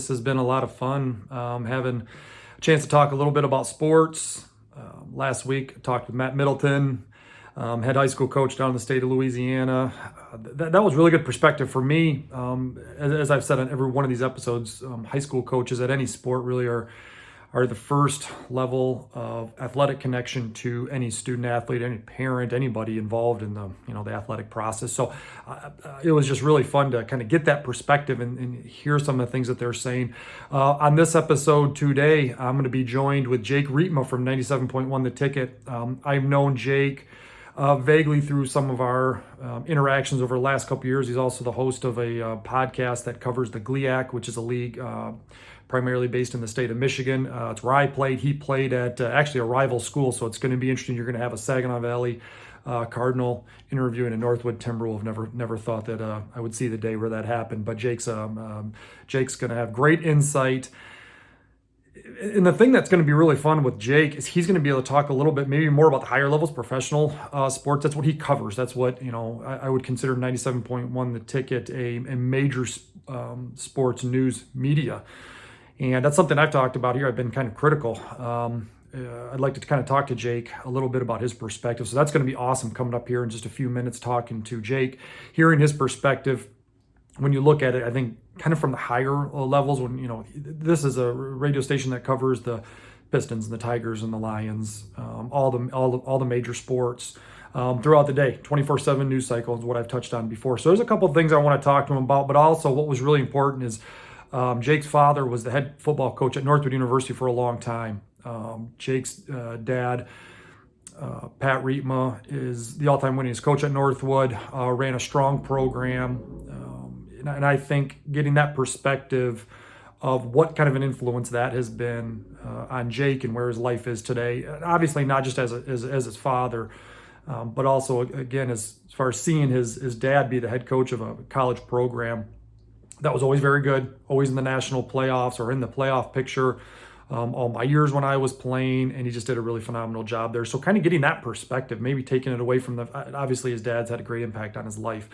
has been a lot of fun. Having a chance to talk a little bit about sports. Last week, I talked with Matt Middleton, head high school coach down in the state of Louisiana. That was really good perspective for me. As I've said on every one of these episodes, high school coaches at any sport really are the first level of athletic connection to any student athlete, any parent, anybody involved in the athletic process. So it was just really fun to kind of get that perspective and hear some of the things that they're saying. On this episode today, I'm going to be joined with Jake Riepma from 97.1 The Ticket. I've known Jake vaguely through some of our interactions over the last couple of years. He's also the host of a podcast that covers the GLIAC, which is a league primarily based in the state of Michigan. It's where I played. He played at actually a rival school, so it's going to be interesting. You're going to have a Saginaw Valley Cardinal interviewing a Northwood Timberwolf. Never thought that I would see the day where that happened, but Jake's going to have great insight. And the thing that's going to be really fun with Jake is he's going to be able to talk a little bit, maybe more about the higher levels, professional sports. That's what he covers. That's what, I would consider 97.1 The Ticket a major sports news media. And that's something I've talked about here. I've been kind of critical. I'd like to kind of talk to Jake a little bit about his perspective. So that's going to be awesome coming up here in just a few minutes, talking to Jake, hearing his perspective. When you look at it, I think kind of from the higher levels, when, this is a radio station that covers the Pistons and the Tigers and the Lions, all the major sports throughout the day, 24/7 news cycle is what I've touched on before. So there's a couple of things I want to talk to him about, but also what was really important is Jake's father was the head football coach at Northwood University for a long time. Jake's dad, Pat Riepma, is the all-time winningest coach at Northwood, ran a strong program. And I think getting that perspective of what kind of an influence that has been on Jake and where his life is today, obviously not just as his father, but also, again, as far as seeing his dad be the head coach of a college program that was always very good, always in the national playoffs or in the playoff picture all my years when I was playing, and he just did a really phenomenal job there. So kind of getting that perspective, maybe taking it away from obviously his dad's had a great impact on his life,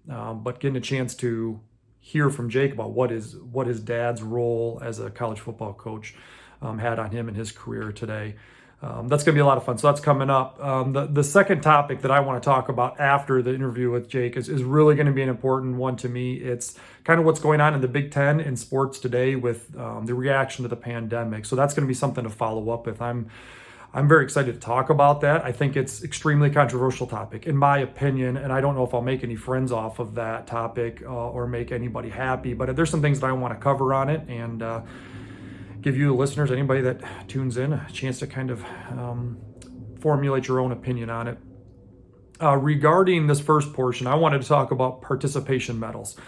but getting a chance to hear from Jake about what his dad's role as a college football coach had on him in his career today. That's going to be a lot of fun. So that's coming up. The second topic that I want to talk about after the interview with Jake is really going to be an important one to me. It's kind of what's going on in the Big Ten in sports today with the reaction to the pandemic. So that's going to be something to follow up with. I'm very excited to talk about that. I think it's extremely controversial topic, in my opinion, and I don't know if I'll make any friends off of that topic or make anybody happy, but there's some things that I want to cover on it and give you, the listeners, anybody that tunes in, a chance to kind of formulate your own opinion on it. Regarding this first portion, I wanted to talk about participation medals.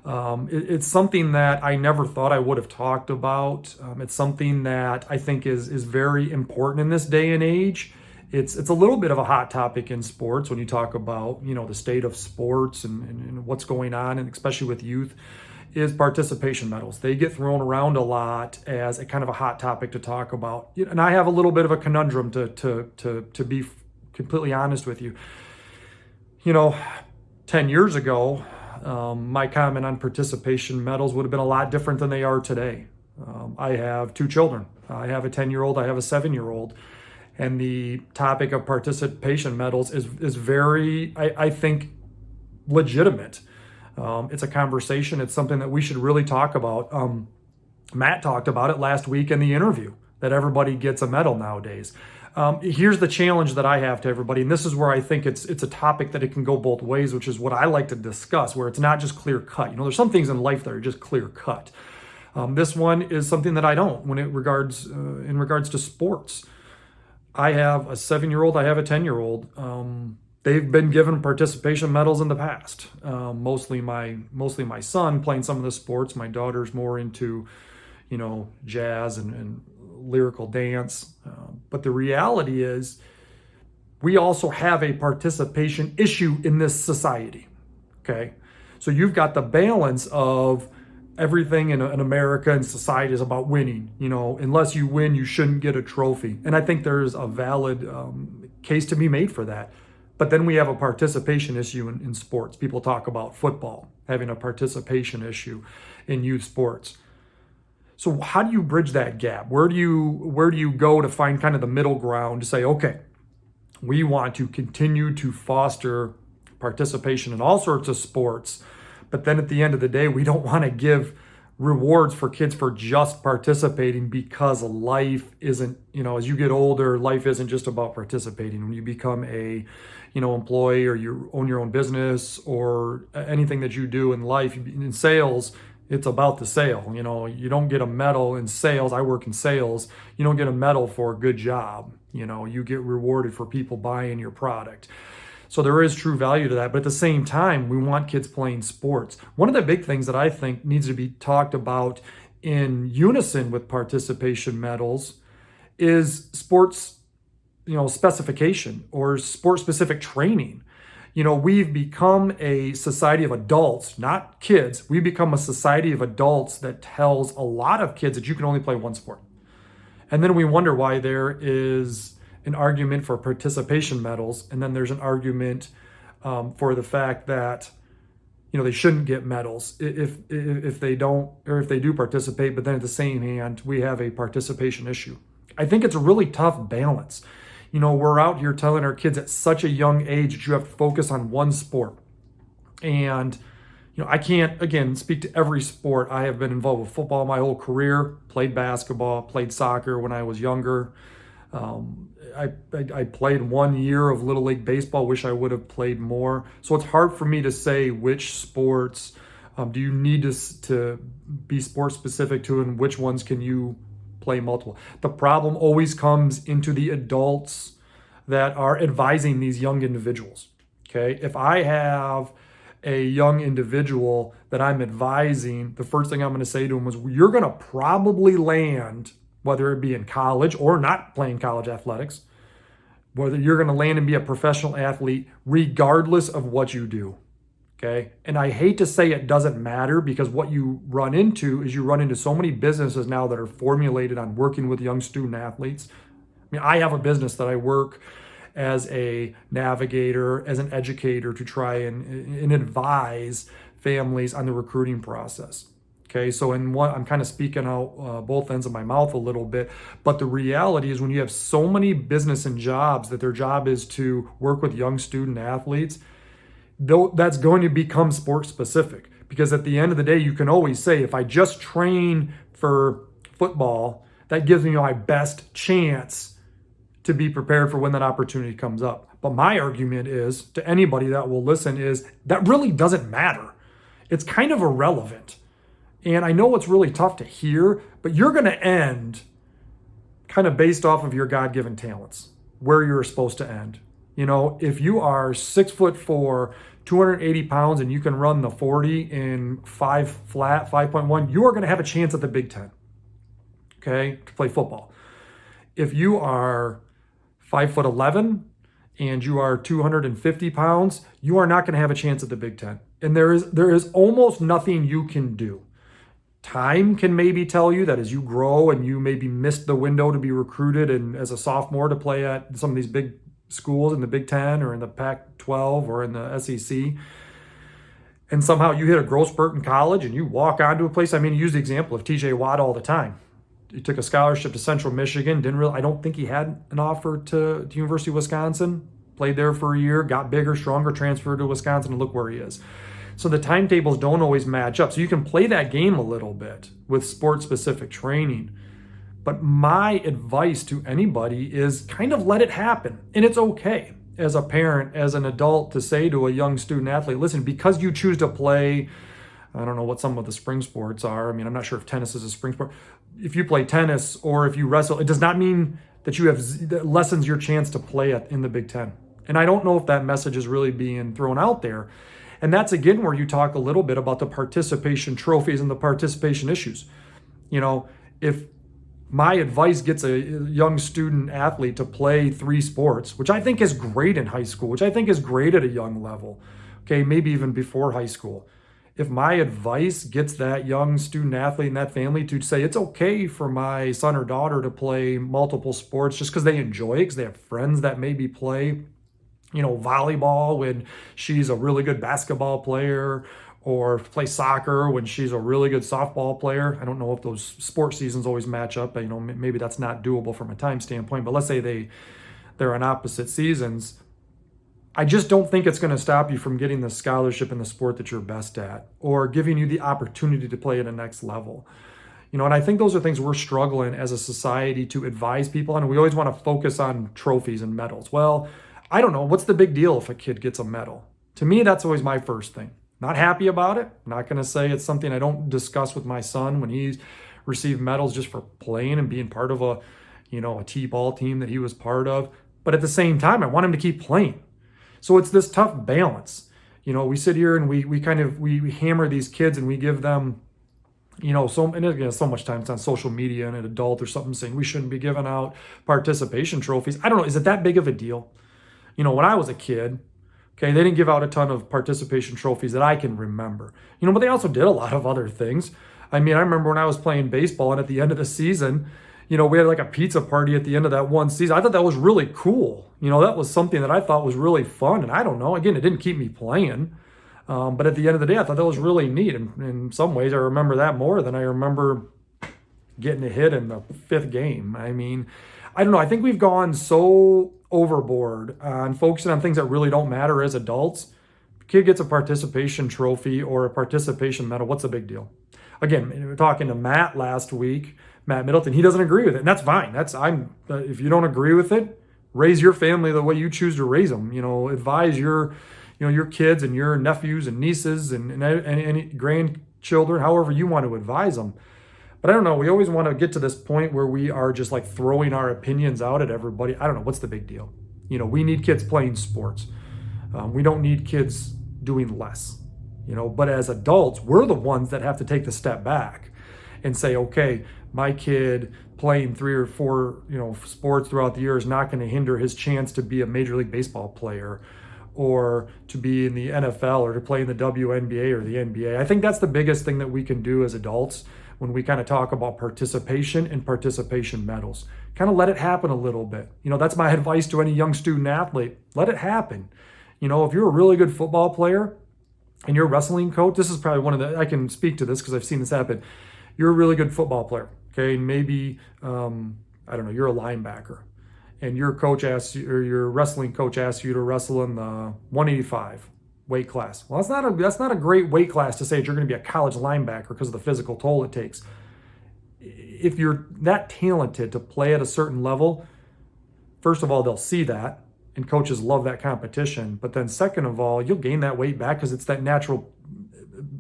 It's something that I never thought I would have talked about. It's something that I think is very important in this day and age. It's a little bit of a hot topic in sports when you talk about, the state of sports and what's going on, and especially with youth, is participation medals. They get thrown around a lot as a kind of a hot topic to talk about. And I have a little bit of a conundrum to be completely honest with you. 10 years ago, my comment on participation medals would have been a lot different than they are today. I have two children. I have a 10-year-old, I have a 7-year-old. And the topic of participation medals is very, I think, legitimate. It's a conversation. It's something that we should really talk about. Matt talked about it last week in the interview, that everybody gets a medal nowadays. Here's the challenge that I have to everybody, and this is where I think it's a topic that it can go both ways, which is what I like to discuss, where it's not just clear cut. There's some things in life that are just clear cut. This one is something that I don't in regards to sports. I have a 7-year-old, I have a 10-year-old. They've been given participation medals in the past. Mostly my son playing some of the sports. My daughter's more into, jazz and lyrical dance. But the reality is, we also have a participation issue in this society. Okay, so you've got the balance of everything in America and society is about winning. Unless you win, you shouldn't get a trophy. And I think there's a valid case to be made for that. But then we have a participation issue in sports. People talk about football having a participation issue in youth sports. So how do you bridge that gap? Where do you go to find kind of the middle ground to say, okay, we want to continue to foster participation in all sorts of sports, but then at the end of the day, we don't want to give rewards for kids for just participating, because life isn't, as you get older, life isn't just about participating. When you become a, employee, or you own your own business, or anything that you do in life, in sales, it's about the sale. You don't get a medal in sales. I work in sales. You don't get a medal for a good job. You get rewarded for people buying your product. So there is true value to that. But at the same time, we want kids playing sports. One of the big things that I think needs to be talked about in unison with participation medals is sports, specification, or sport specific training. We've become a society of adults, not kids. We've become a society of adults that tells a lot of kids that you can only play one sport. And then we wonder why there is an argument for participation medals, and then there's an argument for the fact that they shouldn't get medals if they don't, or if they do participate. But then at the same hand, we have a participation issue. I think it's a really tough balance. We're out here telling our kids at such a young age that you have to focus on one sport. And I can't, again, speak to every sport. I have been involved with football my whole career, played basketball, played soccer when I was younger. I played 1 year of Little League Baseball. Wish I would have played more. So it's hard for me to say which sports do you need to be sport specific to, and which ones can you play multiple. The problem always comes into the adults that are advising these young individuals. Okay, if I have a young individual that I'm advising, the first thing I'm going to say to him is, you're going to probably land, whether it be in college or not playing college athletics, whether you're going to land and be a professional athlete regardless of what you do. Okay. And I hate to say it doesn't matter, because what you run into is you run into so many businesses now that are formulated on working with young student athletes. I mean, I have a business that I work as a navigator, as an educator, to try and advise families on the recruiting process. Okay, so I'm kind of speaking out both ends of my mouth a little bit, but the reality is when you have so many business and jobs that their job is to work with young student athletes, that's going to become sport specific, because at the end of the day, you can always say, if I just train for football, that gives me my best chance to be prepared for when that opportunity comes up. But my argument is, to anybody that will listen, is that really doesn't matter. It's kind of irrelevant. And I know it's really tough to hear, but you're going to end kind of based off of your God-given talents, where you're supposed to end. If you are 6'4", 280 pounds, and you can run the 40 in 5 flat, 5.1, you are going to have a chance at the Big Ten, okay, to play football. If you are 5'11" and you are 250 pounds, you are not going to have a chance at the Big Ten. And there is almost nothing you can do. Time can maybe tell you that as you grow and you maybe missed the window to be recruited and as a sophomore to play at some of these big schools in the Big Ten or in the Pac-12 or in the SEC, and somehow you hit a growth spurt in college and you walk onto a place. I mean, you use the example of TJ Watt all the time. He took a scholarship to Central Michigan. I don't think he had an offer to University of Wisconsin. Played there for a year, got bigger, stronger, transferred to Wisconsin, and look where he is. So the timetables don't always match up. So you can play that game a little bit with sport-specific training. But my advice to anybody is kind of let it happen. And it's okay as a parent, as an adult, to say to a young student athlete, listen, because you choose to play, I don't know what some of the spring sports are. I mean, I'm not sure if tennis is a spring sport. If you play tennis or if you wrestle, it does not mean that that lessens your chance to play in the Big Ten. And I don't know if that message is really being thrown out there. And that's, again, where you talk a little bit about the participation trophies and the participation issues. If my advice gets a young student athlete to play 3 sports, which I think is great in high school, which I think is great at a young level, okay, maybe even before high school. If my advice gets that young student athlete and that family to say it's okay for my son or daughter to play multiple sports just because they enjoy it, because they have friends that maybe play volleyball when she's a really good basketball player, or play soccer when she's a really good softball player. I don't know if those sports seasons always match up. You know, maybe that's not doable from a time standpoint, but let's say they're on opposite seasons. I just don't think it's going to stop you from getting the scholarship in the sport that you're best at, or giving you the opportunity to play at a next level. You know, and I think those are things we're struggling as a society to advise people on. We always want to focus on trophies and medals. Well, I don't know. What's the big deal if a kid gets a medal? To me, that's always my first thing. Not happy about it. Not going to say it's something I don't discuss with my son when he's received medals just for playing and being part of a T-ball team that he was part of. But at the same time, I want him to keep playing. So it's this tough balance. You know, we sit here and we hammer these kids and we give them, so much time it's on social media and an adult or something saying we shouldn't be giving out participation trophies. I don't know. Is it that big of a deal? You know, when I was a kid, okay, they didn't give out a ton of participation trophies that I can remember. You know, but they also did a lot of other things. I mean, I remember when I was playing baseball and at the end of the season, you know, we had like a pizza party at the end of that one season. I thought that was really cool. You know, that was something that I thought was really fun. And I don't know, again, it didn't keep me playing. But at the end of the day, I thought that was really neat. And in some ways, I remember that more than I remember getting a hit in the fifth game. I mean, I don't know. I think we've gone so overboard on focusing on things that really don't matter as adults. Kid gets a participation trophy or a participation medal. What's the big deal? Again, we were talking to Matt last week, Matt Middleton. He doesn't agree with it, and that's fine. If you don't agree with it, raise your family the way you choose to raise them. You know, advise your kids and your nephews and nieces and any grandchildren, however you want to advise them. But I don't know, we always want to get to this point where we are just like throwing our opinions out at everybody. I don't know, what's the big deal? You know, we need kids playing sports. We don't need kids doing less, but as adults, we're the ones that have to take the step back and say, okay, my kid playing 3 or 4, sports throughout the year is not going to hinder his chance to be a Major League Baseball player or to be in the NFL or to play in the WNBA or the NBA. I think that's the biggest thing that we can do as adults when we kind of talk about participation and participation medals. Kind of let it happen a little bit. That's my advice to any young student athlete. Let it happen. If you're a really good football player and you're a wrestling coach, this is probably I can speak to this because I've seen this happen. You're a really good football player, okay? Maybe, you're a linebacker and your coach asks you, or your wrestling coach asks you to wrestle in the 185 weight class. Well, that's not a great weight class to say that you're going to be a college linebacker because of the physical toll it takes. If you're that talented to play at a certain level, first of all, they'll see that, and coaches love that competition. But then second of all, you'll gain that weight back because it's that natural,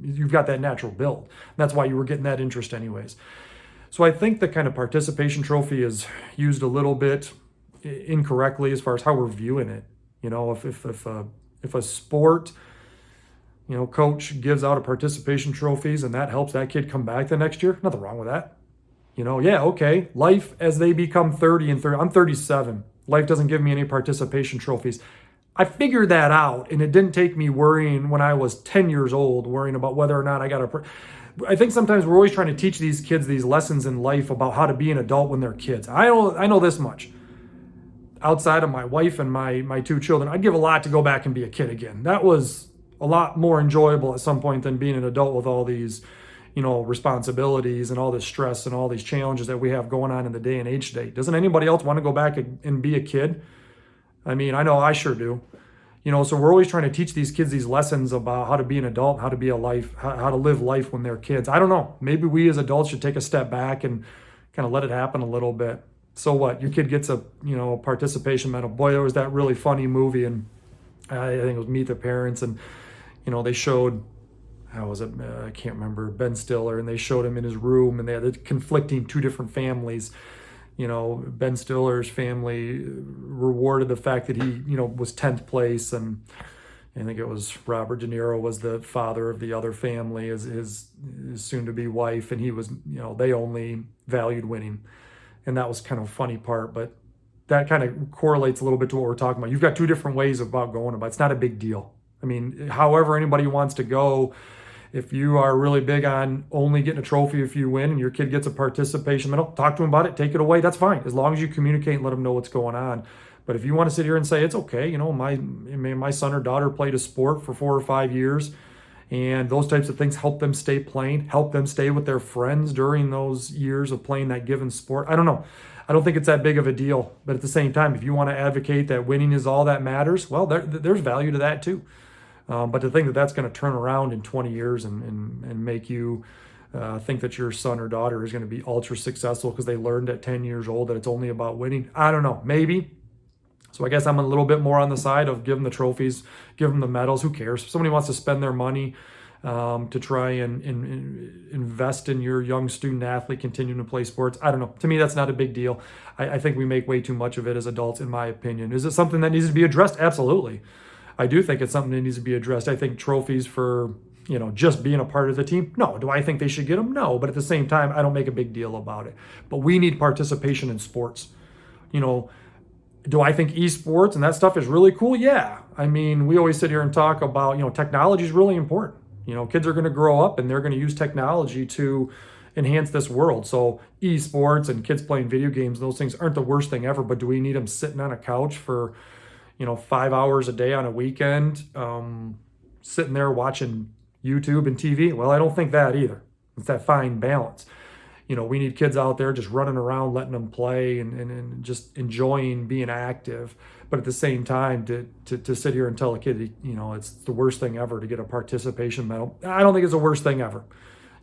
you've got that natural build. And that's why you were getting that interest anyways. So I think the kind of participation trophy is used a little bit incorrectly as far as how we're viewing it. If a sport, coach gives out a participation trophies and that helps that kid come back the next year, nothing wrong with that. Okay, life as they become 30 and 30, I'm 37. Life doesn't give me any participation trophies. I figured that out, and it didn't take me worrying when I was 10 years old, worrying about whether or not I got I think sometimes we're always trying to teach these kids these lessons in life about how to be an adult when they're kids. I know this much. Outside of my wife and my 2 children, I'd give a lot to go back and be a kid again. That was a lot more enjoyable at some point than being an adult with all these, responsibilities and all this stress and all these challenges that we have going on in the day and age today. Doesn't anybody else want to go back and be a kid? I mean, I know I sure do. So we're always trying to teach these kids these lessons about how to be an adult, how to be how to live life when they're kids. I don't know. Maybe we as adults should take a step back and kind of let it happen a little bit. So what? Your kid gets a participation medal. Boy, there was that really funny movie, and I think it was Meet the Parents, and they showed, how was it? I can't remember, Ben Stiller, and they showed him in his room, and they had the conflicting 2 different families. Ben Stiller's family rewarded the fact that he, was 10th place, and I think it was Robert De Niro was the father of the other family, his soon-to-be wife, and he was, they only valued winning. And that was kind of a funny part, but that kind of correlates a little bit to what we're talking about. You've got 2 different ways about going about it. It's not a big deal. I mean, however anybody wants to go, if you are really big on only getting a trophy if you win and your kid gets a participation medal, talk to them about it, take it away, that's fine. As long as you communicate and let them know what's going on. But if you want to sit here and say, it's okay, my son or daughter played a sport for 4 or 5 years And those types of things help them stay playing, help them stay with their friends during those years of playing that given sport. I don't know. I don't think it's that big of a deal. But at the same time, if you want to advocate that winning is all that matters, well, there's value to that too. But to think that that's going to turn around in 20 years and make you think that your son or daughter is going to be ultra successful because they learned at 10 years old that it's only about winning, I don't know. Maybe. So I guess I'm a little bit more on the side of give them the trophies, give them the medals. Who cares? If somebody wants to spend their money to try and invest in your young student athlete continuing to play sports, I don't know. To me, that's not a big deal. I think we make way too much of it as adults, in my opinion. Is it something that needs to be addressed? Absolutely. I do think it's something that needs to be addressed. I think trophies for, just being a part of the team, no. Do I think they should get them? No. But at the same time, I don't make a big deal about it. But we need participation in sports. You know, do I think esports and that stuff is really cool? Yeah. I mean, we always sit here and talk about, technology is really important. Kids are going to grow up and they're going to use technology to enhance this world. So esports and kids playing video games, those things aren't the worst thing ever, but do we need them sitting on a couch for, 5 hours a day on a weekend, sitting there watching YouTube and TV? Well, I don't think that either. It's that fine balance. We need kids out there just running around, letting them play and just enjoying being active. But at the same time, to sit here and tell a kid, it's the worst thing ever to get a participation medal, I don't think it's the worst thing ever.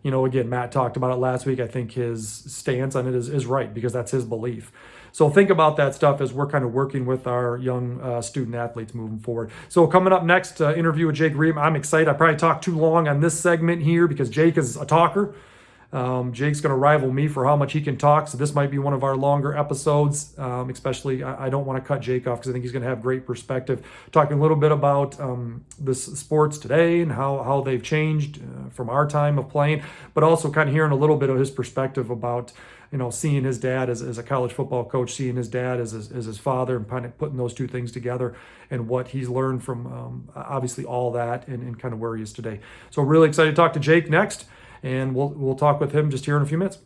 Again, Matt talked about it last week. I think his stance on it is right because that's his belief. So think about that stuff as we're kind of working with our young student athletes moving forward. So coming up next, interview with Jake Riepma. I'm excited. I probably talked too long on this segment here because Jake is a talker. Jake's going to rival me for how much he can talk, so this might be one of our longer episodes, especially I don't want to cut Jake off because I think he's going to have great perspective, talking a little bit about the sports today and how they've changed from our time of playing, but also kind of hearing a little bit of his perspective about seeing his dad as a college football coach, seeing his dad as his father, and kind of putting those two things together and what he's learned from obviously all that and kind of where he is today. So really excited to talk to Jake next. And we'll talk with him just here in a few minutes.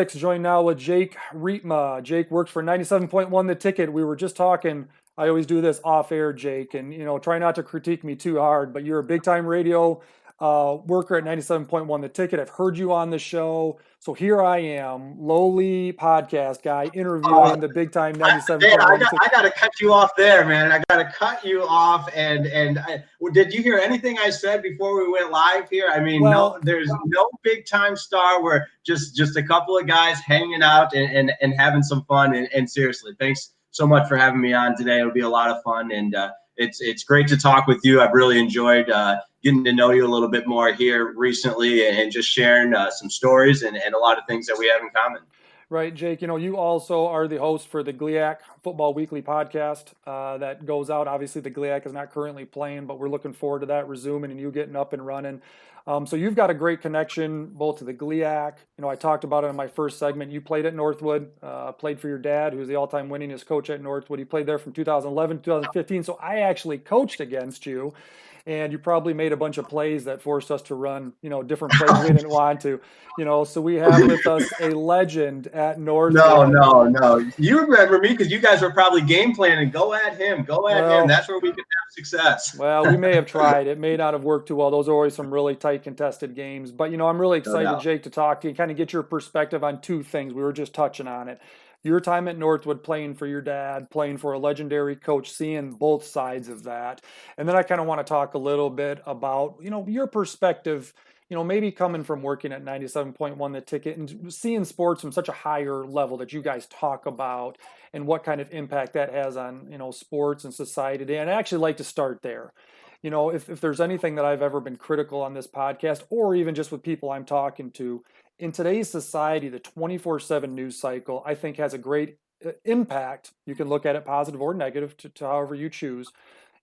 Joined now with Jake Riepma. Jake works for 97.1 The Ticket. We were just talking. I always do this off air, Jake, and try not to critique me too hard. But you're a big time radio worker at 97.1 The Ticket. I've heard you on the show. So here I am, lowly podcast guy, interviewing the big time 97.1. I got to cut you off there, man. I got to cut you off. Did you hear anything I said before we went live here? I mean, no, there's no big time star. We're just a couple of guys hanging out and having some fun. And seriously, thanks so much for having me on today. It'll be a lot of fun. And it's great to talk with you. I've really enjoyed getting to know you a little bit more here recently and just sharing some stories and a lot of things that we have in common. Right, Jake. You also are the host for the GLIAC Football Weekly podcast that goes out. Obviously, the GLIAC is not currently playing, but we're looking forward to that resuming and you getting up and running. So you've got a great connection both to the GLIAC. I talked about it in my first segment. You played at Northwood, played for your dad, who's the all-time winningest coach at Northwood. He played there from 2011 to 2015. So I actually coached against you. And you probably made a bunch of plays that forced us to run, different plays we didn't want to, so we have with us a legend at Northwood. No. You remember me because you guys were probably game planning. Go at him. That's where we can have success. Well, we may have tried. It may not have worked too well. Those are always some really tight contested games. But, I'm really excited, Jake, to talk to you, kind of get your perspective on two things. We were just touching on it. Your time at Northwood, playing for your dad, playing for a legendary coach, seeing both sides of that. And then I kind of want to talk a little bit about, your perspective, maybe coming from working at 97.1 The Ticket and seeing sports from such a higher level that you guys talk about and what kind of impact that has on, sports and society today. And I actually like to start there. If there's anything that I've ever been critical on this podcast or even just with people I'm talking to, in today's society, the 24/7 news cycle, I think, has a great impact. You can look at it positive or negative to however you choose,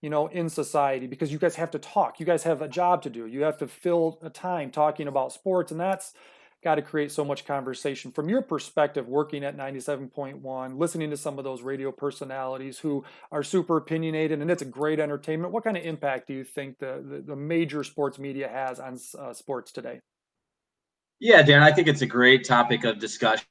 in society, because you guys have to talk. You guys have a job to do. You have to fill a time talking about sports, and that's got to create so much conversation. From your perspective, working at 97.1, listening to some of those radio personalities who are super opinionated, and it's a great entertainment, what kind of impact do you think the major sports media has on sports today? Yeah, Dan, I think it's a great topic of discussion,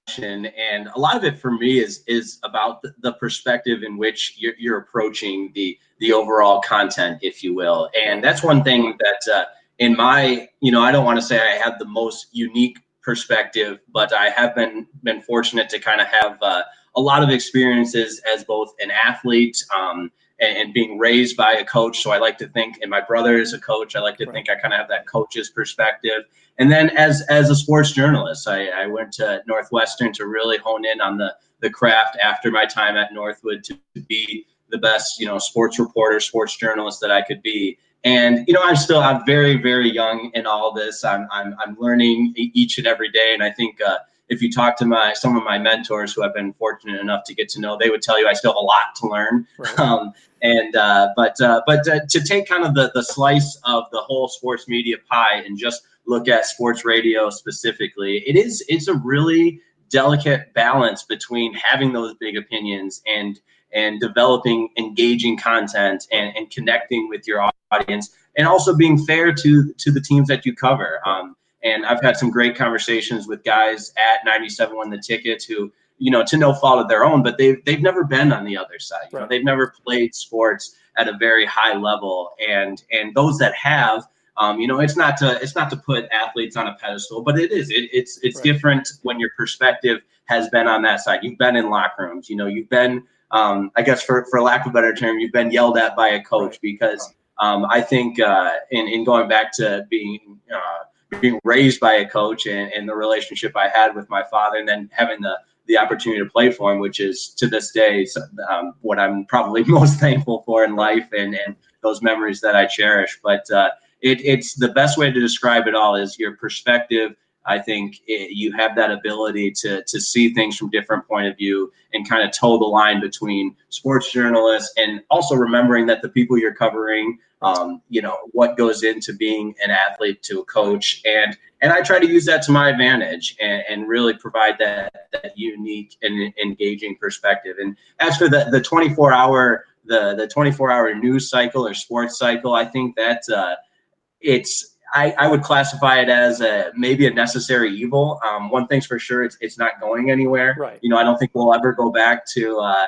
and a lot of it for me is about the perspective in which you're approaching the overall content, if you will. And that's one thing that in my, I don't want to say I have the most unique perspective, but I have been fortunate to kind of have a lot of experiences as both an athlete, and being raised by a coach. So I like to think, and my brother is a coach, I like to think I kind of have that coach's perspective. And then as a sports journalist, I went to Northwestern to really hone in on the craft after my time at Northwood to be the best, sports reporter, sports journalist that I could be. And I'm very, very young in all this. I'm learning each and every day. And I think if you talk to some of my mentors who I've been fortunate enough to get to know, they would tell you I still have a lot to learn. Right. But to take kind of the slice of the whole sports media pie and just look at sports radio specifically, it's a really delicate balance between having those big opinions and developing engaging content and connecting with your audience, and also being fair to the teams that you cover. And I've had some great conversations with guys at 97 The Tickets who, to no fault of their own, but they've never been on the other side. They've never played sports at a very high level, and those that have, it's not to put athletes on a pedestal, but it's right. Different when your perspective has been on that side. You've been in locker rooms, you've been, I guess for lack of a better term, you've been yelled at by a coach, right. Because I think in going back to being raised by a coach and the relationship I had with my father, and then having the opportunity to play for him, which is to this day what I'm probably most thankful for in life, and those memories that I cherish. But it's the best way to describe it all is your perspective. I think you have that ability to see things from different point of view and kind of toe the line between sports journalists and also remembering that the people you're covering, what goes into being an athlete to a coach. And I try to use that to my advantage and really provide that unique and engaging perspective. And as for the 24-hour, the 24-hour news cycle or sports cycle, I think that I would classify it as maybe a necessary evil. One thing's for sure, it's not going anywhere. Right. I don't think we'll ever go back to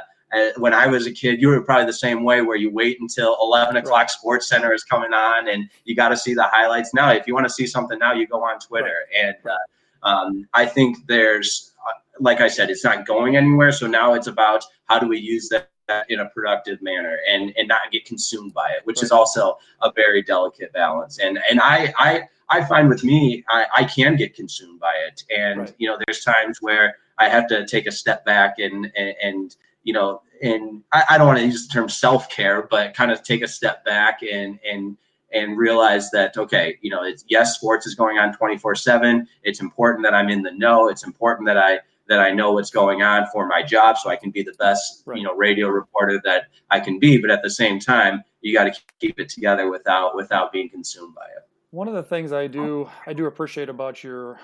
when I was a kid. You were probably the same way, where you wait until 11 o'clock right. Sports Center is coming on and you got to see the highlights. Now, if you want to see something now, you go on Twitter. Right. And I think there's, like I said, it's not going anywhere. So now it's about how do we use that in a productive manner and not get consumed by it, which right. is also a very delicate balance. And I find with me, I can get consumed by it. And, right. There's times where I have to take a step back and I don't want to use the term self-care, but kind of take a step back and realize that, okay, yes, sports is going on 24/7. It's important that I'm in the know. It's important that I know what's going on for my job so I can be the best, right. Radio reporter that I can be. But at the same time, you got to keep it together without being consumed by it. One of the things I do appreciate about your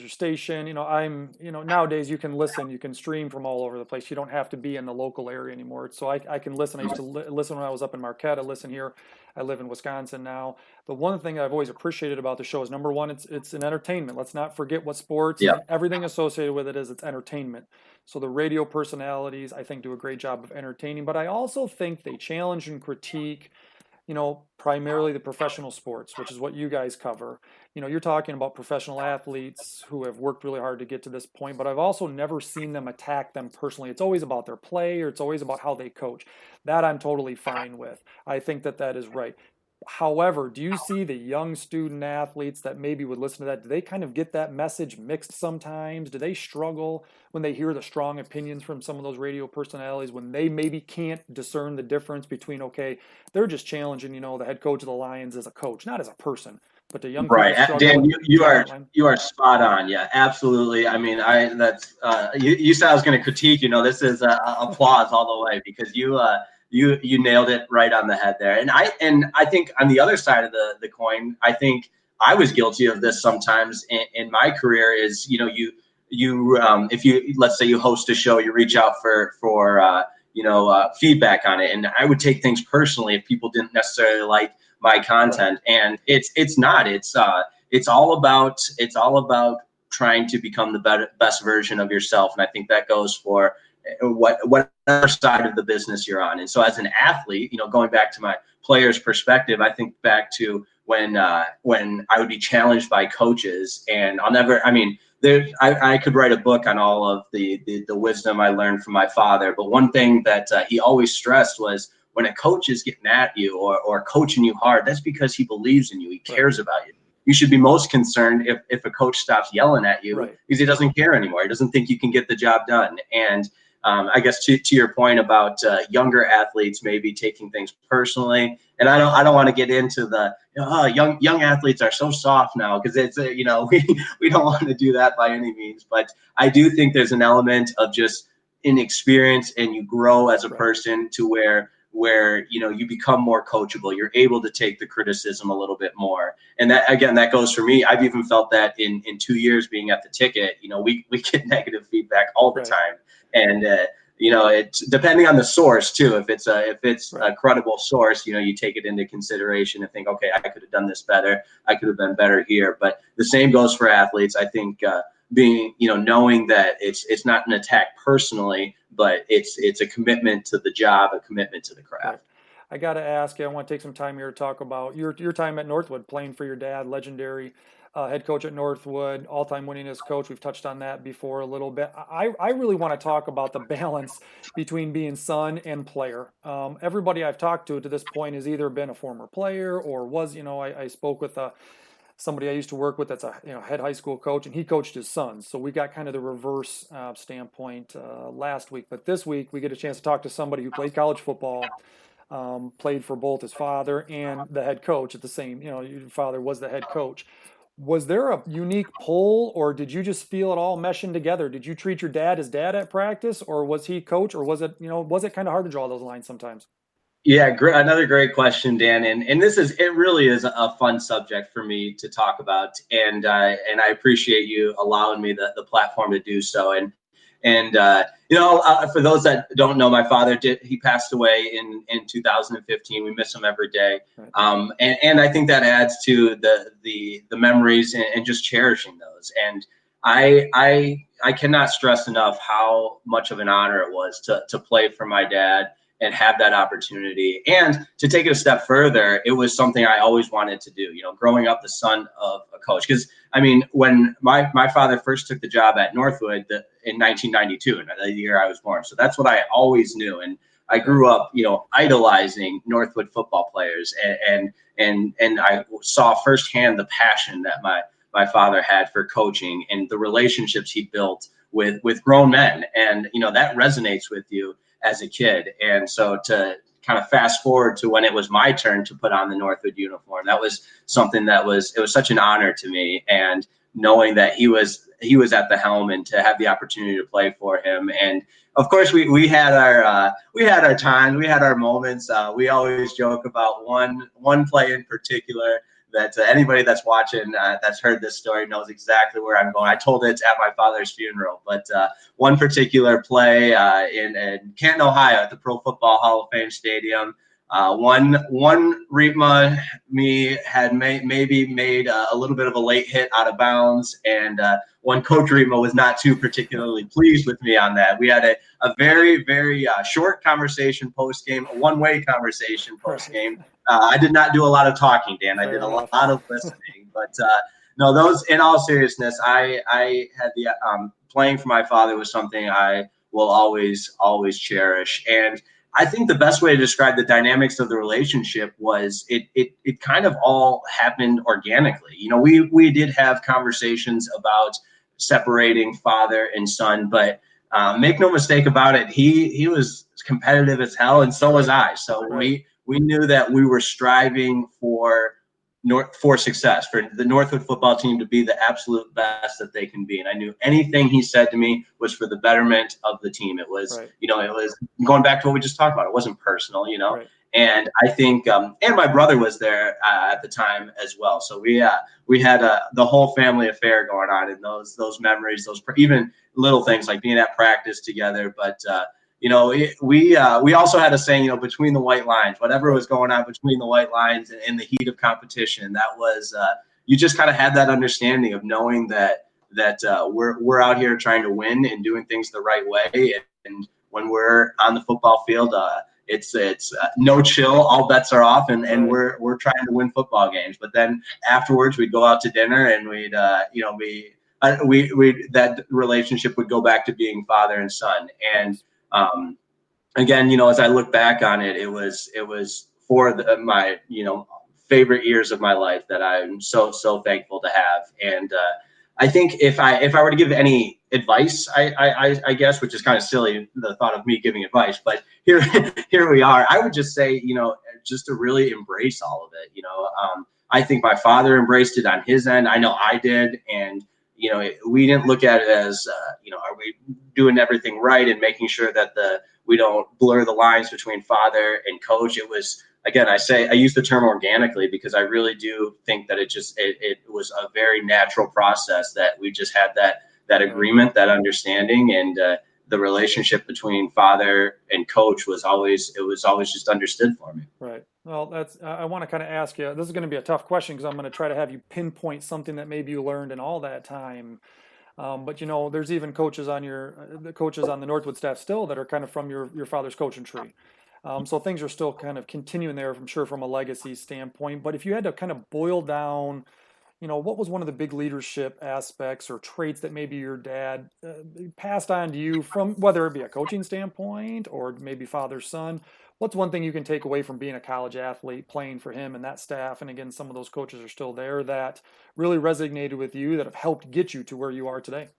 station, nowadays you can listen, you can stream from all over the place. You don't have to be in the local area anymore. So I can listen. I used to listen when I was up in Marquette. I listen here. I live in Wisconsin now. The one thing I've always appreciated about the show is, number one, it's an entertainment. Let's not forget what sports and everything associated with it is. It's entertainment. So the radio personalities, I think, do a great job of entertaining. But I also think they challenge and critique, primarily the professional sports, which is what you guys cover. You're talking about professional athletes who have worked really hard to get to this point, but I've also never seen them attack them personally. It's always about their play, or it's always about how they coach. That I'm totally fine with. I think that is right. However, do you see the young student athletes that maybe would listen to that? Do they kind of get that message mixed sometimes? Do they struggle when they hear the strong opinions from some of those radio personalities, when they maybe can't discern the difference between, okay, they're just challenging, the head coach of the Lions as a coach, not as a person, but the young right. Dan, you are spot on. Yeah, absolutely. I mean, you said I was going to critique. This is applause all the way, because you nailed it right on the head there. And I think on the other side of the coin, I think I was guilty of this sometimes in my career. Is if you, let's say you host a show, you reach out for feedback on it, and I would take things personally if people didn't necessarily like my content. Right. And it's all about trying to become the best version of yourself. And I think that goes for whatever side of the business you're on. And so as an athlete, going back to my player's perspective, I think back to when I would be challenged by coaches, and I could write a book on all of the wisdom I learned from my father. But one thing that he always stressed was, when a coach is getting at you or coaching you hard, that's because he believes in you. He cares about you. You should be most concerned if a coach stops yelling at you because he doesn't care anymore. He doesn't think you can get the job done. And I guess to your point about younger athletes maybe taking things personally, and I don't want to get into the young athletes are so soft now, because it's we don't want to do that by any means. But I do think there's an element of just inexperience, and you grow as a person to where you become more coachable. You're able to take the criticism a little bit more. And that, again, that goes for me. I've even felt that in 2 years being at the Ticket, we get negative feedback all the time. And, it's depending on the source too. If it's a credible source, you take it into consideration and think, okay, I could have done this better. I could have been better here. But the same goes for athletes. I think, knowing that it's not an attack personally, but it's a commitment to the job, a commitment to the craft. I got to ask you, I want to take some time here to talk about your time at Northwood, playing for your dad, legendary head coach at Northwood, all-time winningest coach. We've touched on that before a little bit. I really want to talk about the balance between being son and player. Everybody I've talked to this point has either been a former player or was, I spoke with somebody I used to work with that's a head high school coach, and he coached his sons. So we got kind of the reverse standpoint last week. But this week we get a chance to talk to somebody who played college football, played for both his father and the head coach at the same. Your father was the head coach. Was there a unique pull, or did you just feel it all meshing together? Did you treat your dad as dad at practice, or was he coach, or was it kind of hard to draw those lines sometimes? Yeah, great. Another great question, Dan. And it really is a fun subject for me to talk about. And I appreciate you allowing me the platform to do so. For those that don't know, my father he passed away in 2015. We miss him every day. And I think that adds to the memories and just cherishing those. And I cannot stress enough how much of an honor it was to play for my dad and have that opportunity. And to take it a step further, it was something I always wanted to do, growing up the son of a coach. Because, when my father first took the job at Northwood in 1992, the year I was born. So that's what I always knew. And I grew up, idolizing Northwood football players. And I saw firsthand the passion that my father had for coaching and the relationships he built with grown men. And, that resonates with you as a kid. And so to kind of fast forward to when it was my turn to put on the Northwood uniform, that was something it was such an honor to me. And knowing that he was at the helm, and to have the opportunity to play for him. And of course we had our times, we had our moments. We always joke about one play in particular that anybody that's watching, that's heard this story, knows exactly where I'm going. I told it at my father's funeral, but one particular play in Canton, Ohio, at the Pro Football Hall of Fame Stadium. One Riepma me had maybe made a little bit of a late hit out of bounds, and one Coach Riepma was not too particularly pleased with me on that. We had a very, very short conversation post game, a one-way conversation post game. I did not do a lot of talking, Dan. I did a lot of listening, but no, those, in all seriousness, I had the playing for my father was something I will always cherish. And I think the best way to describe the dynamics of the relationship was it kind of all happened organically. We did have conversations about separating father and son, but make no mistake about it, he was competitive as hell, and so was I. So we knew that we were striving for success, for the Northwood football team to be the absolute best that they can be. And I knew anything he said to me was for the betterment of the team. It was, it was going back to what we just talked about. It wasn't personal, And I think, and my brother was there at the time as well. So we had the whole family affair going on, and those memories, even little things like being at practice together. But we also had a saying, between the white lines, whatever was going on between the white lines and in the heat of competition, that was you just kind of had that understanding of knowing that we're out here trying to win and doing things the right way. And when we're on the football field, it's no chill, all bets are off, and Right. we're trying to win football games. But then afterwards, we'd go out to dinner, and we'd we that relationship would go back to being father and son. And again, as I look back on it, it was for my favorite years of my life that I'm so thankful to have. And I think if I were to give any advice, I guess, which is kind of silly, the thought of me giving advice, but here we are. I would just say, just to really embrace all of it. I think my father embraced it on his end. I know I did, and we didn't look at it as are we doing everything right and making sure that we don't blur the lines between father and coach. It was, again, I use the term organically because I really do think that it was a very natural process that we just had that agreement, that understanding, and the relationship between father and coach was always just understood for me. Right. Well, I want to kind of ask you, this is going to be a tough question because I'm going to try to have you pinpoint something that maybe you learned in all that time. But there's even coaches on the coaches on the Northwood staff still that are kind of from your father's coaching tree. So things are still kind of continuing there, I'm sure, from a legacy standpoint. But if you had to kind of boil down, what was one of the big leadership aspects or traits that maybe your dad passed on to you, from whether it be a coaching standpoint or maybe father son? What's one thing you can take away from being a college athlete, playing for him and that staff? And again, some of those coaches are still there that really resonated with you, that have helped get you to where you are today.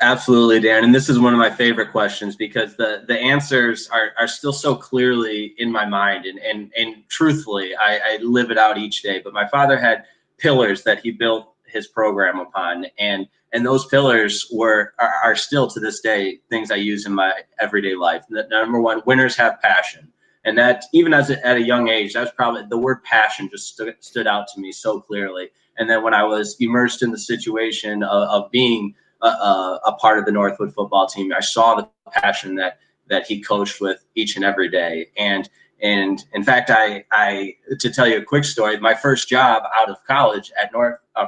Absolutely, Dan. And this is one of my favorite questions because the answers are still so clearly in my mind. And truthfully, I live it out each day. But my father had pillars that he built his program upon. And those pillars are still to this day things I use in my everyday life. Number one, winners have passion. And that, even at a young age, that was probably the word passion just stood out to me so clearly. And then when I was immersed in the situation of being a part of the Northwood football team, I saw the passion that he coached with each and every day. And in fact, I to tell you a quick story, my first job out of college at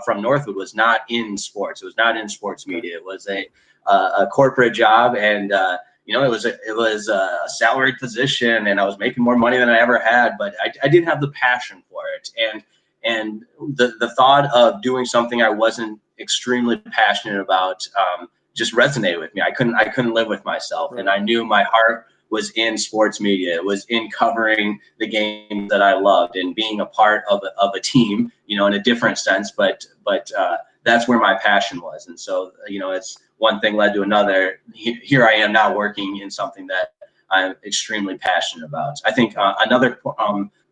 from Northwood was not in sports. It was not in sports media. It was a corporate job, and it was a salaried position, and I was making more money than I ever had, but I didn't have the passion for it. And the thought of doing something I wasn't extremely passionate about just resonated with me. I couldn't live with myself. Right. And I knew my heart was in sports media. It was in covering the game that I loved and being a part of a team, in a different sense, but that's where my passion was. And so, it's one thing led to another. Here I am now working in something that I'm extremely passionate about. I think another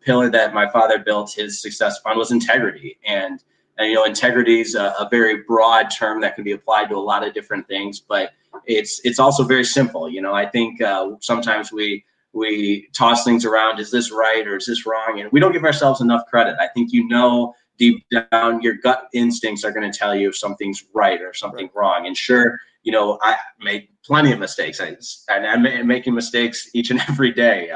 pillar that my father built his success upon was integrity. And integrity is a very broad term that can be applied to a lot of different things, but it's also very simple. I think sometimes we toss things around. Is this right or is this wrong? And we don't give ourselves enough credit. I think deep down, your gut instincts are going to tell you if something's right or something wrong. And sure, I made plenty of mistakes, and I'm making mistakes each and every day.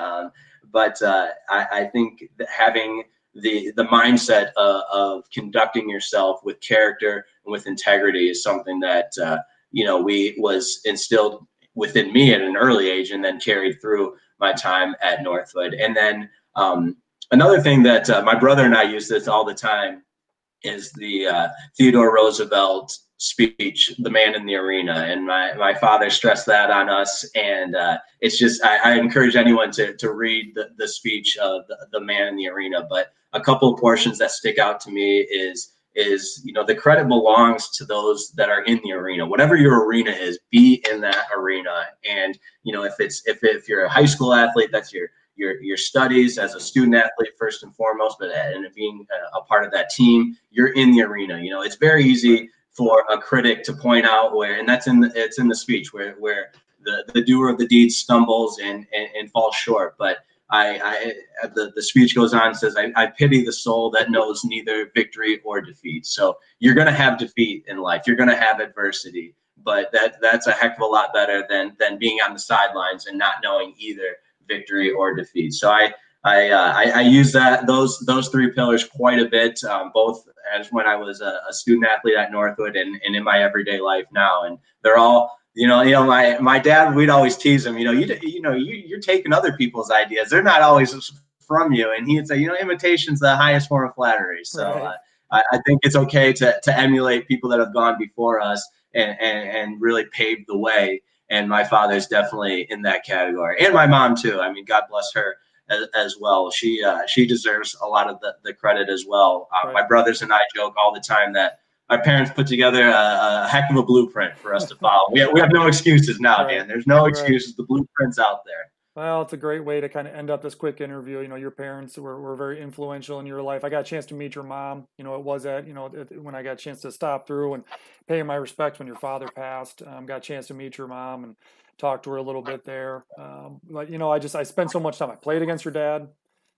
But I think that having the mindset of conducting yourself with character and with integrity is something that was instilled within me at an early age, and then carried through my time at Northwood. And then another thing that my brother and I use this all the time is the Theodore Roosevelt speech, "The Man in the Arena," and my father stressed that on us. And it's just I encourage anyone to read the speech of the Man in the Arena. But a couple of portions that stick out to me is the credit belongs to those that are in the arena. Whatever your arena is, be in that arena. And if you're a high school athlete, that's your studies as a student athlete first and foremost, but and being a part of that team, you're in the arena. It's very easy for a critic to point out and it's in the speech where the doer of the deed stumbles and falls short. But the speech goes on and says, I pity the soul that knows neither victory or defeat. So you're going to have defeat in life. You're going to have adversity, but that's a heck of a lot better than being on the sidelines and not knowing either victory or defeat. So I use those three pillars quite a bit, both as when I was a student athlete at Northwood and in my everyday life now. And they're all My dad, we'd always tease him. You're taking other people's ideas. They're not always from you. And he'd say, imitation's the highest form of flattery. So Right. I think it's okay to emulate people that have gone before us and really paved the way. And my father's definitely in that category, and my mom too. I mean, God bless her as well. She deserves a lot of the credit as well. Right. My brothers and I joke all the time that our parents put together a heck of a blueprint for us to follow. We have no excuses now, Right. Dan. There's no Right. excuses. The blueprint's out there. Well, it's a great way to kind of end up this quick interview. Your parents were very influential in your life. I got a chance to meet your mom. It was when I got a chance to stop through and pay my respects when your father passed. Got a chance to meet your mom and talk to her a little bit there. But I spent so much time. I played against your dad.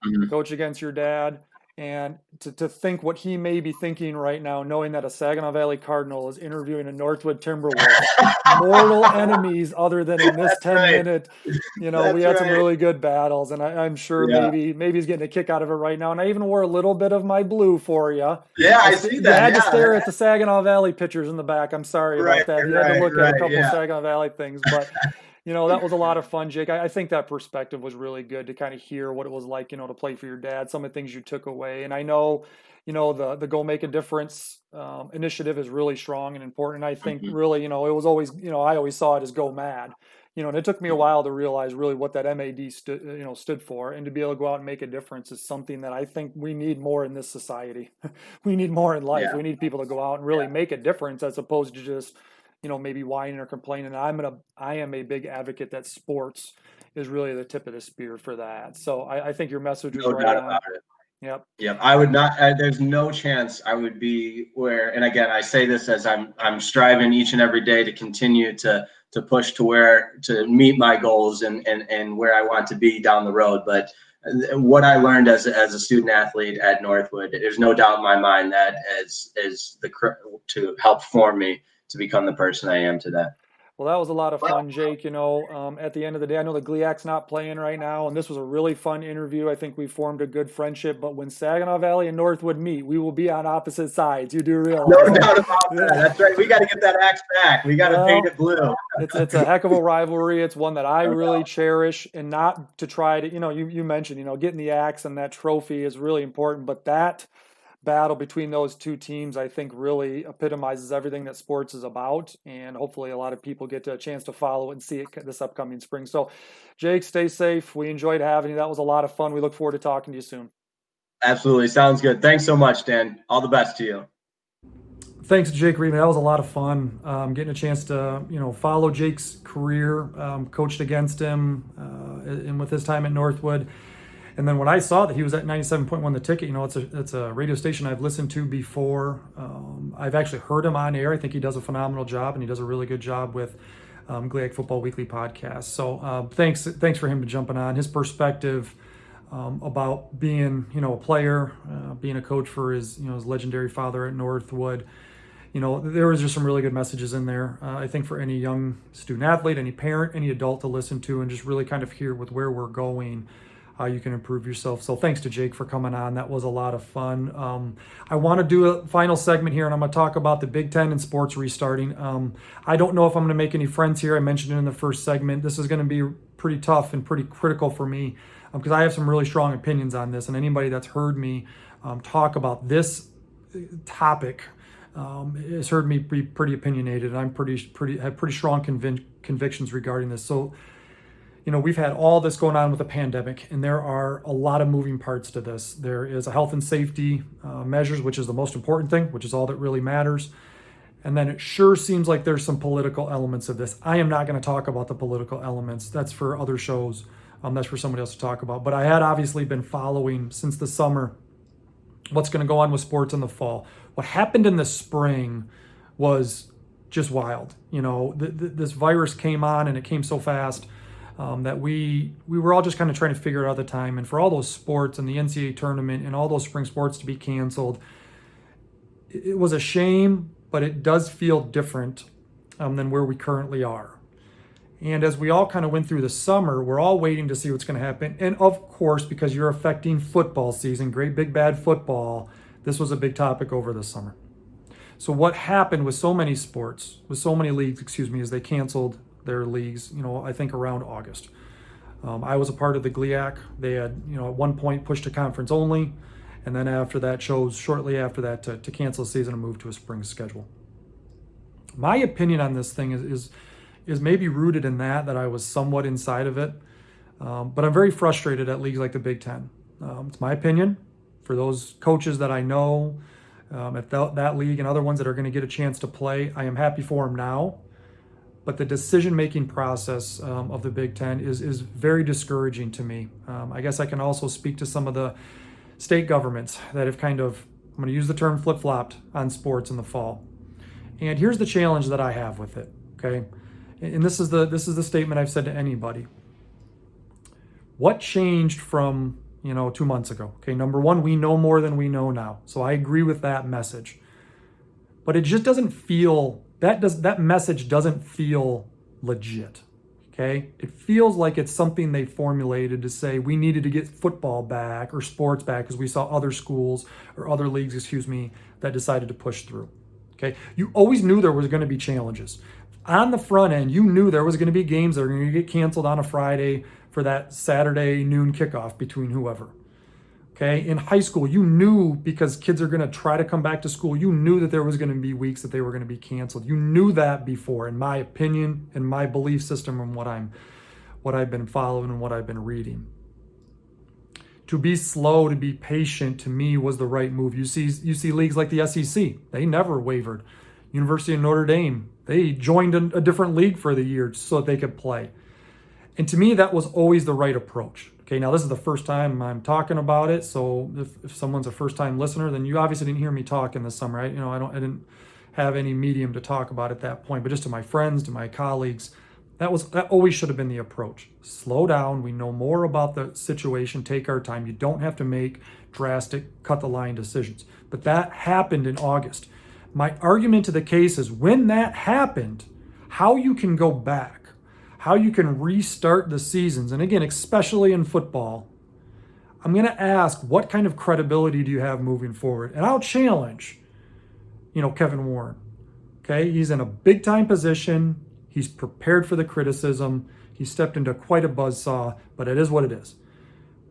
I coached against your dad. And to think what he may be thinking right now, knowing that a Saginaw Valley Cardinal is interviewing a Northwood Timberwolves, mortal enemies other than in this That's 10 right. minute, we had some really good battles, and I'm sure maybe he's getting a kick out of it right now. And I even wore a little bit of my blue for you. Yeah, I see that. You had to stare at the Saginaw Valley pictures in the back. I'm sorry about that. You had to look at a couple Saginaw Valley things, but that was a lot of fun, Jake. I think that perspective was really good to kind of hear what it was like, to play for your dad, some of the things you took away. And I know, the Go Make a Difference initiative is really strong and important. And I think really, it was always, I always saw it as Go Mad, and it took me a while to realize really what that MAD stood for. And to be able to go out and make a difference is something that I think we need more in this society. We need more in life. We need people to go out and really make a difference as opposed to just maybe whining or complaining. I am a big advocate that sports is really the tip of the spear for that. So I think your message was right on. Yep. I would not. There's no chance I would be where. And again, I say this as I'm striving each and every day to continue to push to meet my goals and where I want to be down the road. But what I learned as a student athlete at Northwood, there's no doubt in my mind that is to help form me to become the person I am today. Well, that was a lot of fun, Jake. At the end of the day, I know the GLIAC's not playing right now, and this was a really fun interview. I think we formed a good friendship, but when Saginaw Valley and Northwood meet, we will be on opposite sides. You do realize No doubt about that. That's right. We got to get that axe back. We got to paint it blue. It's a heck of a rivalry. It's one that I really cherish, and not to try to, you mentioned, getting the axe and that trophy is really important, but that battle between those two teams, I think, really epitomizes everything that sports is about. And hopefully a lot of people get a chance to follow it and see it this upcoming spring. So, Jake, stay safe. We enjoyed having you. That was a lot of fun. We look forward to talking to you soon. Absolutely. Sounds good. Thanks so much, Dan. All the best to you. Thanks, Jake Riepma. That was a lot of fun. Getting a chance to, follow Jake's career, coached against him, and with his time at Northwood. And then when I saw that he was at 97.1 The Ticket, it's a radio station I've listened to before. I've actually heard him on air. I think he does a phenomenal job, and he does a really good job with GLIAC Football Weekly podcast. So thanks for him to jumping on. His perspective about being, a player, being a coach for his legendary father at Northwood. There was just some really good messages in there. I think for any young student athlete, any parent, any adult to listen to and just really kind of hear with where we're going, how you can improve yourself. So thanks to Jake for coming on. That was a lot of fun. I want to do a final segment here, and I'm going to talk about the Big Ten and sports restarting. I don't know if I'm going to make any friends here. I mentioned it in the first segment. This is going to be pretty tough and pretty critical for me because I have some really strong opinions on this, and anybody that's heard me talk about this topic has heard me be pretty opinionated, and I'm have pretty strong convictions regarding this. So, we've had all this going on with the pandemic, and there are a lot of moving parts to this. There is a health and safety measures, which is the most important thing, which is all that really matters. And then it sure seems like there's some political elements of this. I am not going to talk about the political elements. That's for other shows. That's for somebody else to talk about. But I had obviously been following since the summer what's going to go on with sports in the fall. What happened in the spring was just wild. This virus came on, and it came so fast. That we were all just kind of trying to figure it out at the time. And for all those sports and the NCAA tournament and all those spring sports to be canceled, it was a shame, but it does feel different than where we currently are. And as we all kind of went through the summer, we're all waiting to see what's going to happen. And of course, because you're affecting football season, great big bad football, this was a big topic over the summer. So what happened with so many sports, with so many leagues, is they canceled their leagues, I think around August. I was a part of the GLIAC. They had, at one point pushed to conference only, and then after that chose shortly after that to cancel the season and move to a spring schedule. My opinion on this thing is maybe rooted in that I was somewhat inside of it, but I'm very frustrated at leagues like the Big Ten. It's my opinion. For those coaches that I know at that league and other ones that are going to get a chance to play, I am happy for them now. But the decision-making process of the Big Ten is very discouraging to me. I guess I can also speak to some of the state governments that have I'm going to use the term flip-flopped on sports in the fall. And here's the challenge that I have with it, okay? And this is the statement I've said to anybody. What changed from 2 months ago? Okay, number one, we know more than we know now. So I agree with that message. But it just doesn't feel, that message doesn't feel legit. Okay? It feels like it's something they formulated to say we needed to get football back or sports back because we saw other schools or other leagues, that decided to push through. Okay? You always knew there was going to be challenges. On the front end, you knew there was going to be games that were going to get canceled on a Friday for that Saturday noon kickoff between whoever. Okay, in high school, you knew because kids are going to try to come back to school, you knew that there was going to be weeks that they were going to be canceled. You knew that before, in my opinion, in my belief system, and what I've been following and what I've been reading. To be slow, to be patient, to me was the right move. You see leagues like the SEC, they never wavered. University of Notre Dame, they joined a different league for the year so that they could play. And to me, that was always the right approach. Okay, now this is the first time I'm talking about it, so if someone's a first-time listener, then you obviously didn't hear me talk in the summer. I didn't have any medium to talk about at that point, but just to my friends, to my colleagues, that always should have been the approach. Slow down. We know more about the situation. Take our time. You don't have to make drastic, cut-the-line decisions. But that happened in August. My argument to the case is when that happened, how you can go back, how you can restart the seasons, and again, especially in football, I'm going to ask, what kind of credibility do you have moving forward? And I'll challenge, Kevin Warren. Okay, he's in a big-time position. He's prepared for the criticism. He stepped into quite a buzzsaw, but it is what it is.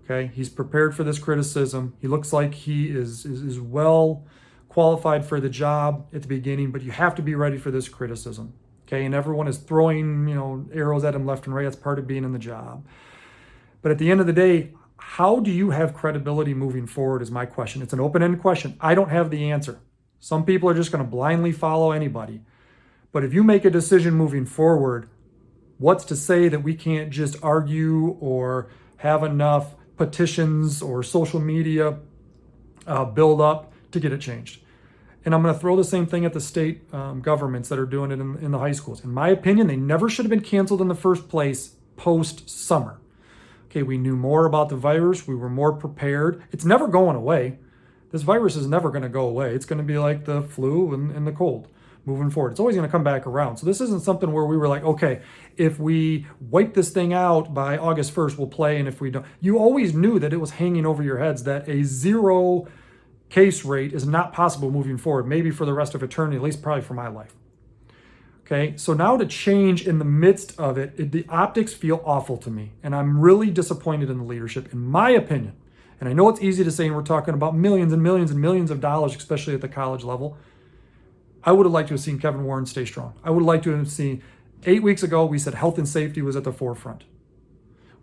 Okay, he's prepared for this criticism. He looks like he is well qualified for the job at the beginning, but you have to be ready for this criticism. Okay, and everyone is throwing, arrows at him left and right. That's part of being in the job. But at the end of the day, how do you have credibility moving forward is my question. It's an open-ended question. I don't have the answer. Some people are just going to blindly follow anybody. But if you make a decision moving forward, what's to say that we can't just argue or have enough petitions or social media build up to get it changed? And I'm going to throw the same thing at the state governments that are doing it in the high schools. In my opinion, they never should have been canceled in the first place post-summer. Okay, we knew more about the virus. We were more prepared. It's never going away. This virus is never going to go away. It's going to be like the flu and the cold moving forward. It's always going to come back around. So this isn't something where we were like, okay, if we wipe this thing out by August 1st, we'll play. And if we don't, you always knew that it was hanging over your heads that a zero case rate is not possible moving forward, maybe for the rest of eternity, at least probably for my life. Okay, so now to change in the midst of it, the optics feel awful to me, and I'm really disappointed in the leadership, in my opinion. And I know it's easy to say, and we're talking about millions and millions and millions of dollars, especially at the college level. I would have liked to have seen Kevin Warren stay strong. I would have liked to have seen, 8 weeks ago, we said health and safety was at the forefront.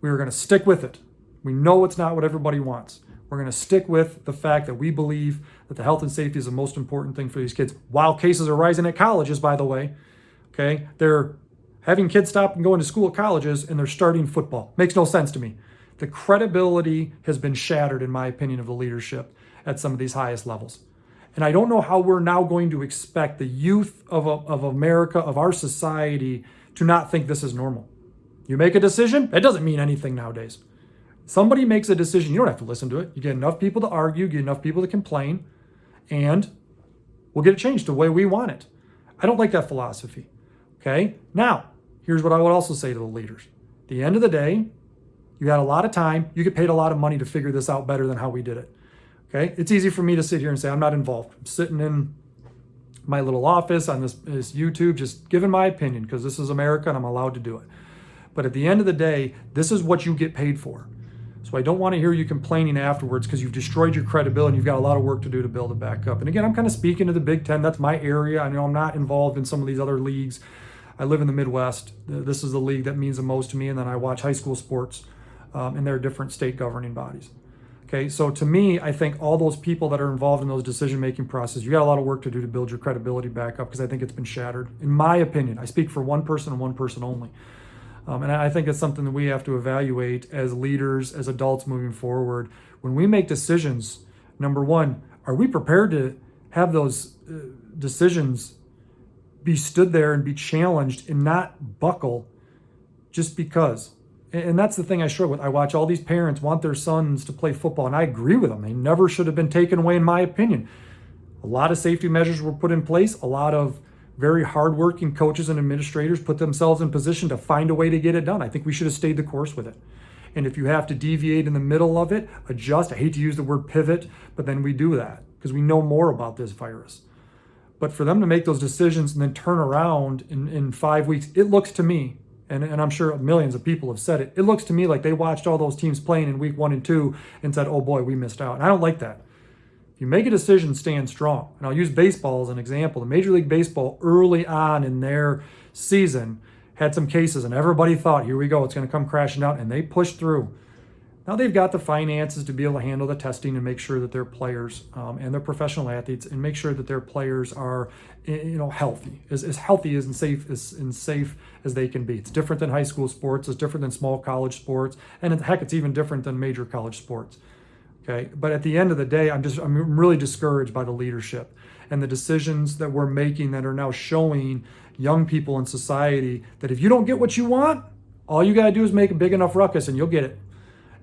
We were going to stick with it. We know it's not what everybody wants. We're going to stick with the fact that we believe that the health and safety is the most important thing for these kids. While cases are rising at colleges, by the way, okay, they're having kids stop and going to school at colleges, and they're starting football. Makes no sense to me. The credibility has been shattered, in my opinion, of the leadership at some of these highest levels. And I don't know how we're now going to expect the youth of America, of our society, to not think this is normal. You make a decision, it doesn't mean anything nowadays. Somebody makes a decision, you don't have to listen to it. You get enough people to argue, get enough people to complain, and we'll get it changed the way we want it. I don't like that philosophy. Okay? Now, here's what I would also say to the leaders. At the end of the day, you had a lot of time. You get paid a lot of money to figure this out better than how we did it. Okay? It's easy for me to sit here and say, I'm not involved. I'm sitting in my little office on this YouTube, just giving my opinion because this is America and I'm allowed to do it. But at the end of the day, this is what you get paid for. So I don't want to hear you complaining afterwards because you've destroyed your credibility and you've got a lot of work to do to build it back up. And again, I'm kind of speaking to the Big Ten. That's my area. I know I'm not involved in some of these other leagues. I live in the Midwest. This is the league that means the most to me. And then I watch high school sports and their different state governing bodies. Okay, so to me, I think all those people that are involved in those decision-making processes, you got a lot of work to do to build your credibility back up because I think it's been shattered. In my opinion, I speak for one person and one person only. And I think it's something that we have to evaluate as leaders, as adults moving forward. When we make decisions, number one, are we prepared to have those decisions be stood there and be challenged and not buckle just because? And that's the thing I struggle with. I watch all these parents want their sons to play football, and I agree with them. They never should have been taken away, in my opinion. A lot of safety measures were put in place. A lot of very hardworking coaches and administrators put themselves in position to find a way to get it done. I think we should have stayed the course with it. And if you have to deviate in the middle of it, adjust. I hate to use the word pivot, but then we do that because we know more about this virus. But for them to make those decisions and then turn around in 5 weeks, it looks to me, and I'm sure millions of people have said it, it looks to me like they watched all those teams playing in week 1 and 2 and said, oh boy, we missed out. And I don't like that. You make a decision, stand strong. And I'll use baseball as an example. The Major League Baseball early on in their season had some cases and everybody thought, here we go, it's going to come crashing down, and they pushed through. Now they've got the finances to be able to handle the testing and make sure that their players and their professional athletes and make sure that their players are, healthy, as healthy as and safe as they can be. It's different than high school sports. It's different than small college sports, and heck, it's even different than major college sports. Okay, but at the end of the day, I'm really discouraged by the leadership and the decisions that we're making that are now showing young people in society that if you don't get what you want, all you got to do is make a big enough ruckus and you'll get it.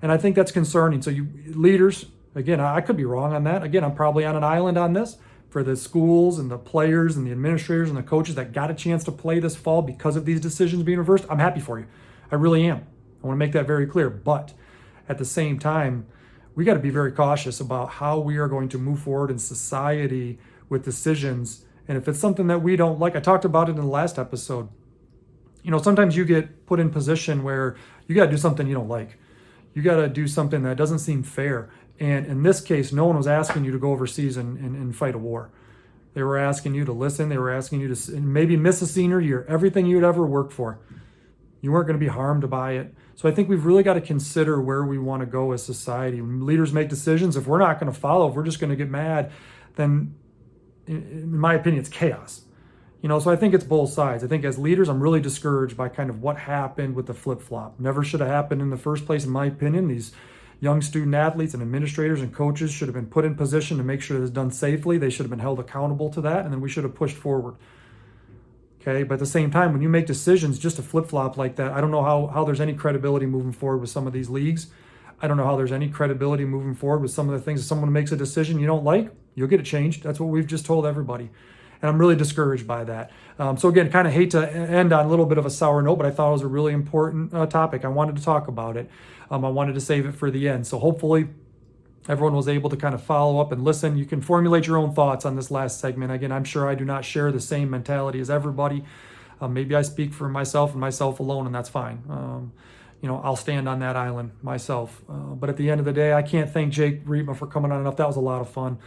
And I think that's concerning. So you leaders, again, I could be wrong on that. Again, I'm probably on an island on this. For the schools and the players and the administrators and the coaches that got a chance to play this fall because of these decisions being reversed, I'm happy for you. I really am. I want to make that very clear. But at the same time, we got to be very cautious about how we are going to move forward in society with decisions. And if it's something that we don't like, I talked about it in the last episode. Sometimes you get put in position where you got to do something you don't like. You got to do something that doesn't seem fair. And in this case, no one was asking you to go overseas and fight a war. They were asking you to listen. They were asking you to maybe miss a senior year, everything you'd ever worked for. You weren't going to be harmed by it. So I think we've really got to consider where we want to go as society. When leaders make decisions, if we're not going to follow, if we're just going to get mad, then in my opinion, it's chaos. So I think it's both sides. I think as leaders, I'm really discouraged by kind of what happened with the flip-flop. Never should have happened in the first place, in my opinion. These young student athletes and administrators and coaches should have been put in position to make sure it was done safely. They should have been held accountable to that, and then we should have pushed forward. Okay, but at the same time, when you make decisions just to flip-flop like that, I don't know how there's any credibility moving forward with some of these leagues. I don't know how there's any credibility moving forward with some of the things. If someone makes a decision you don't like, you'll get it changed. That's what we've just told everybody. And I'm really discouraged by that. So again, kind of hate to end on a little bit of a sour note, but I thought it was a really important topic. I wanted to talk about it. I wanted to save it for the end. So hopefully everyone was able to kind of follow up and listen. You can formulate your own thoughts on this last segment. Again, I'm sure I do not share the same mentality as everybody. Maybe I speak for myself and myself alone, and that's fine. I'll stand on that island myself. But at the end of the day, I can't thank Jake Riepma for coming on enough. That was a lot of fun.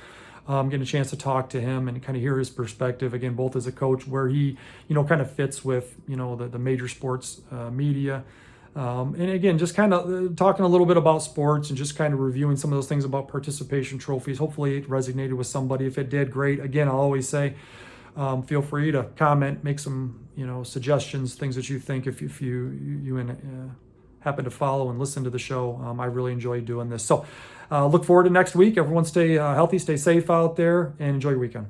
Getting a chance to talk to him and kind of hear his perspective, again, both as a coach, where he, kind of fits with, the major sports media. And again, just kind of talking a little bit about sports and just kind of reviewing some of those things about participation trophies. Hopefully it resonated with somebody. If it did, great. Again, I'll always say, feel free to comment, make some, suggestions, things that you think if you happen to follow and listen to the show. I really enjoy doing this. So look forward to next week. Everyone stay healthy, stay safe out there, and enjoy your weekend.